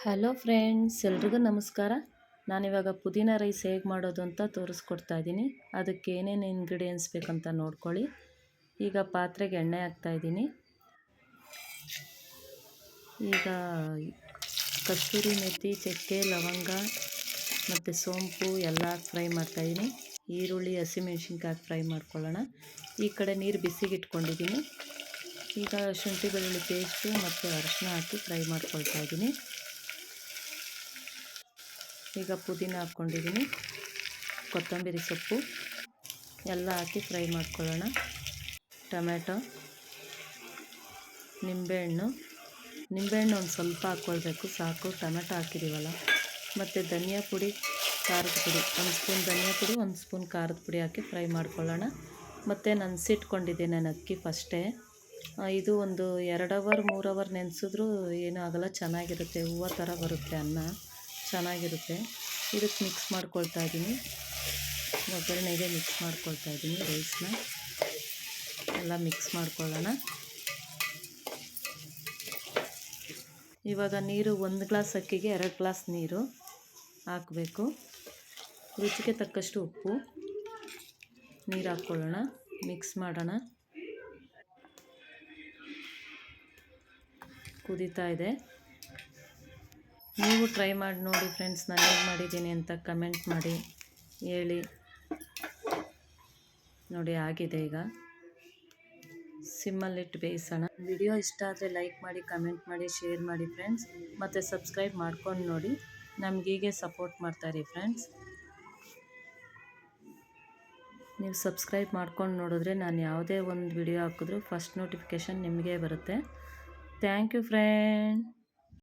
Hello friends, ಎಲ್ರಿಗೂ ನಮಸ್ಕಾರ. ನಾನಿವಾಗ ಪುದೀನ ರೈಸ್ ಹೇಗೆ ಮಾಡೋದು ಅಂತ ತೋರಿಸ್ಕೊಡ್ತಾ ಇದ್ದೀನಿ. ಅದಕ್ಕೆ ಏನೇನು ಇಂಗ್ರೀಡಿಯೆಂಟ್ಸ್ ಬೇಕಂತ ನೋಡ್ಕೊಳ್ಳಿ. ಈಗ ಪಾತ್ರೆಗೆ ಎಣ್ಣೆ ಹಾಕ್ತಾಯಿದ್ದೀನಿ. ಈಗ ಕಸ್ತೂರಿ ಮೆಥಿ, ಚಕ್ಕೆ, ಲವಂಗ ಮತ್ತು ಸೋಂಪು ಎಲ್ಲ ಫ್ರೈ ಮಾಡ್ತಾಯಿದ್ದೀನಿ. ಈರುಳ್ಳಿ, ಹಸಿಮೆಣ್ಸಿನ್ಕಾಯಿ ಫ್ರೈ ಮಾಡ್ಕೊಳ್ಳೋಣ. ಈ ಕಡೆ ನೀರು ಬಿಸಿಗೆ ಇಟ್ಕೊಂಡಿದ್ದೀನಿ. ಈಗ ಶುಂಠಿ ಬೆಳ್ಳುಳ್ಳಿ ಪೇಸ್ಟು ಮತ್ತು ಅರಿಶಿನ ಹಾಕಿ ಫ್ರೈ ಮಾಡ್ಕೊಳ್ತಾ ಇದ್ದೀನಿ. ಈಗ ಪುದೀನ ಹಾಕ್ಕೊಂಡಿದ್ದೀನಿ, ಕೊತ್ತಂಬರಿ ಸೊಪ್ಪು ಎಲ್ಲ ಹಾಕಿ ಫ್ರೈ ಮಾಡ್ಕೊಳ್ಳೋಣ. ಟೊಮೆಟೊ, ನಿಂಬೆಹಣ್ಣು ಒಂದು ಸ್ವಲ್ಪ ಹಾಕ್ಕೊಳ್ಬೇಕು, ಸಾಕು. ಟೊಮೆಟೊ ಹಾಕಿದ್ದೀವಲ್ಲ. ಮತ್ತು ಧನಿಯಾ ಪುಡಿ, ಖಾರದ ಪುಡಿ, 1 ಸ್ಪೂನ್ ಧನಿಯಾ ಪುಡಿ, 1 ಸ್ಪೂನ್ ಖಾರದ ಪುಡಿ ಹಾಕಿ ಫ್ರೈ ಮಾಡ್ಕೊಳ್ಳೋಣ. ಮತ್ತು ನೆನೆಸಿಟ್ಕೊಂಡಿದ್ದೆ ಅಕ್ಕಿ ಫಸ್ಟೇ. ಇದು ಒಂದು 2 ಅವರ್ 3 ಅವರ್ ನೆನೆಸಿದ್ರೂ ಏನೂ ಆಗೋಲ್ಲ, ಚೆನ್ನಾಗಿರುತ್ತೆ. ಹೂವು ಥರ ಬರುತ್ತೆ, ಅನ್ನ ಚೆನ್ನಾಗಿರುತ್ತೆ. ಇದಕ್ಕೆ ಮಿಕ್ಸ್ ಮಾಡ್ಕೊಳ್ತಾ ಇದ್ದೀನಿ, ಒಗ್ಗರಣೆಗೆ ಮಿಕ್ಸ್ ಮಾಡ್ಕೊಳ್ತಾ ಇದ್ದೀನಿ. ರೈಸ್ನ ಎಲ್ಲ ಮಿಕ್ಸ್ ಮಾಡ್ಕೊಳ್ಳೋಣ. ಇವಾಗ ನೀರು 1 ಗ್ಲಾಸ್ ಅಕ್ಕಿಗೆ 2 ಗ್ಲಾಸ್ ನೀರು ಹಾಕಬೇಕು. ರುಚಿಗೆ ತಕ್ಕಷ್ಟು ಉಪ್ಪು, ನೀರು ಹಾಕ್ಕೊಳ್ಳೋಣ, ಮಿಕ್ಸ್ ಮಾಡೋಣ. ಕುದೀತಾ ಇದೆ. ನೀವು ಟ್ರೈ ಮಾಡಿ ನೋಡಿ ಫ್ರೆಂಡ್ಸ್, ನಾನು ಹೇಗೆ ಮಾಡಿದ್ದೀನಿ ಅಂತ ಕಮೆಂಟ್ ಮಾಡಿ ಹೇಳಿ. ನೋಡಿ ಆಗಿದೆ. ಈಗ ಸಿಮ್ಮಲ್ಲಿಟ್ಟು ಬೇಯಿಸೋಣ. ವಿಡಿಯೋ ಇಷ್ಟ ಆದರೆ ಲೈಕ್ ಮಾಡಿ, ಕಮೆಂಟ್ ಮಾಡಿ, ಶೇರ್ ಮಾಡಿ ಫ್ರೆಂಡ್ಸ್. ಮತ್ತು ಸಬ್ಸ್ಕ್ರೈಬ್ ಮಾಡ್ಕೊಂಡು ನೋಡಿ. ನಮಗೀಗೆ ಸಪೋರ್ಟ್ ಮಾಡ್ತಾಯಿರಿ ಫ್ರೆಂಡ್ಸ್. ನೀವು ಸಬ್ಸ್ಕ್ರೈಬ್ ಮಾಡ್ಕೊಂಡು ನೋಡಿದ್ರೆ ನಾನು ಯಾವುದೇ ಒಂದು ವಿಡಿಯೋ ಹಾಕಿದ್ರೂ ಫಸ್ಟ್ ನೋಟಿಫಿಕೇಷನ್ ನಿಮಗೆ ಬರುತ್ತೆ. Thank you friend.